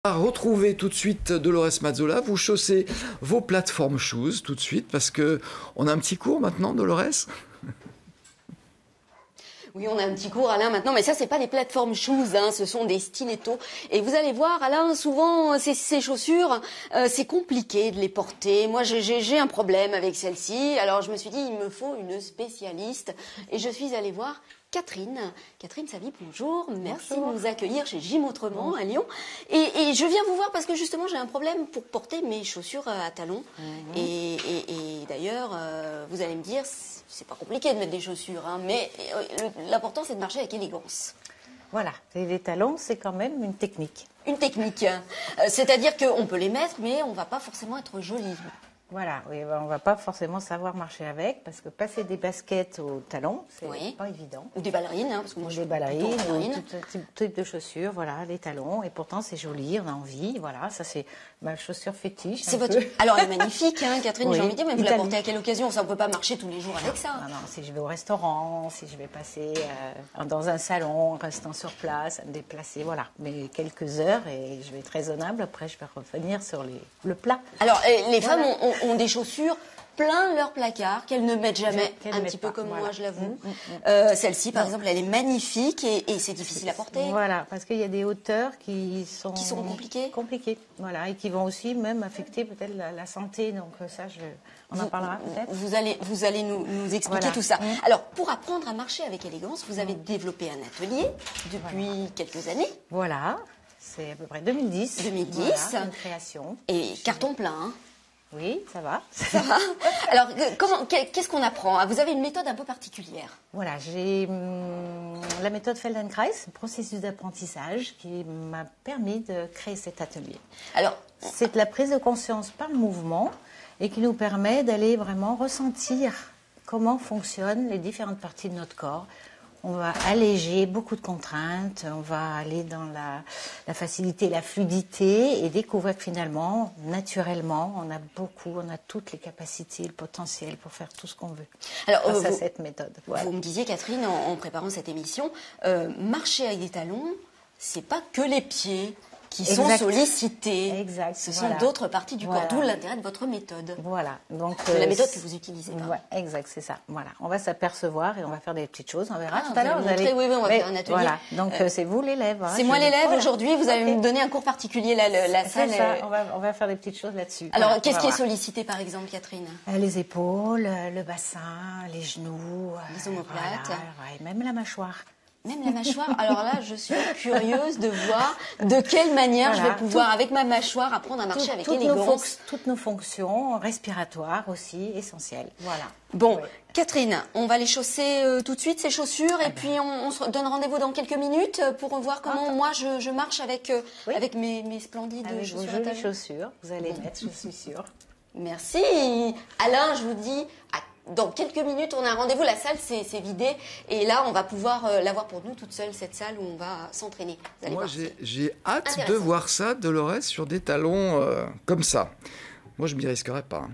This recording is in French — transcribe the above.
Retrouvez tout de suite Dolores Mazzola, vous chaussez vos plateformes shoes tout de suite parce que on a un petit cours maintenant, Dolores. Oui, on a un petit cours, Alain, maintenant, mais ça, c'est pas des plateformes shoes, hein, ce sont des stilettos. Et vous allez voir, Alain, souvent, ces chaussures, c'est compliqué de les porter. Moi, j'ai un problème avec celle-ci, alors je me suis dit, il me faut une spécialiste. Et je suis allée voir Catherine. Catherine Savy, bonjour. Merci de nous accueillir chez Gym Autrement à Lyon. Et je viens vous voir parce que justement, j'ai un problème pour porter mes chaussures à talons. Et d'ailleurs, vous allez me dire, c'est pas compliqué de mettre des chaussures, hein, mais l'important, c'est de marcher avec élégance. Voilà, et les talons, c'est quand même une technique. Une technique. C'est-à-dire qu'on peut les mettre, mais on va pas forcément être joli. Voilà, oui, on ne va pas forcément savoir marcher avec, parce que passer des baskets aux talons, c'est pas évident. Ou des ballerines, hein, parce que moi, des ballerines, ou tout type de chaussures, voilà, les talons, et pourtant c'est joli, on a envie, voilà, ça c'est ma chaussure fétiche. C'est votre... Alors elle est magnifique, hein, Catherine, oui. J'ai envie de dire, mais vous la portez à quelle occasion? Ça, on ne peut pas marcher tous les jours avec ça. Non, si je vais au restaurant, si je vais passer dans un salon, en restant sur place, à me déplacer, voilà, mais quelques heures, et je vais être raisonnable, après je vais revenir sur le plat. Alors, les femmes ont des chaussures plein leur placard qu'elles ne mettent jamais, un petit peu comme moi, je l'avoue. Celle-ci, par exemple, elle est magnifique et c'est difficile à porter. Voilà, parce qu'il y a des hauteurs qui sont compliquées, voilà, et qui vont aussi même affecter peut-être la santé. Donc ça, on en parlera peut-être. Vous allez nous expliquer tout ça. Alors, pour apprendre à marcher avec élégance, vous avez développé un atelier depuis quelques années. Voilà, c'est à peu près 2010. 2010. Voilà, une création. Et carton plein, hein. Oui, ça va. Ça va. Alors, qu'est-ce qu'on apprend? Vous avez une méthode un peu particulière. Voilà, j'ai la méthode Feldenkrais, processus d'apprentissage qui m'a permis de créer cet atelier. Alors, c'est la prise de conscience par le mouvement et qui nous permet d'aller vraiment ressentir comment fonctionnent les différentes parties de notre corps. On va alléger beaucoup de contraintes, on va aller dans la facilité, la fluidité et découvrir que finalement, naturellement, on a toutes les capacités, le potentiel pour faire tout ce qu'on veut. Alors, grâce à cette méthode. Voilà. Vous me disiez, Catherine, en préparant cette émission, marcher avec des talons, c'est pas que les pieds qui sont sollicités. Exact. Ce sont d'autres parties du corps, d'où l'intérêt de votre méthode. Voilà. Donc, la méthode que vous utilisez. Exact, c'est ça. Voilà. On va s'apercevoir et on va faire des petites choses. On verra tout à l'heure. Oui, on va faire un atelier. Voilà. Donc, c'est vous l'élève. Hein, c'est moi l'élève aujourd'hui. Vous allez me donner un cours particulier. La salle. Ça. On va faire des petites choses là-dessus. Alors, voilà, qu'est-ce qui est sollicité, par exemple, Catherine? Les épaules, le bassin, les genoux. Les omoplates. Même la mâchoire. Même la mâchoire. Alors là, je suis curieuse de voir de quelle manière je vais pouvoir, avec ma mâchoire, apprendre à marcher avec élégance. Toutes nos fonctions respiratoires aussi, essentielles. Voilà. Bon, Catherine, on va les chausser tout de suite, ces chaussures, et puis on se donne rendez-vous dans quelques minutes pour voir comment moi je marche avec mes splendides chaussures à talons. Chaussures, vous allez mettre, je suis sûre. Merci. Alain, je vous dis dans quelques minutes, on a un rendez-vous. La salle s'est vidée. Et là, on va pouvoir l'avoir pour nous toute seule, cette salle où on va s'entraîner. Moi, j'ai hâte de voir ça, Dolores, sur des talons comme ça. Moi, je ne m'y risquerais pas.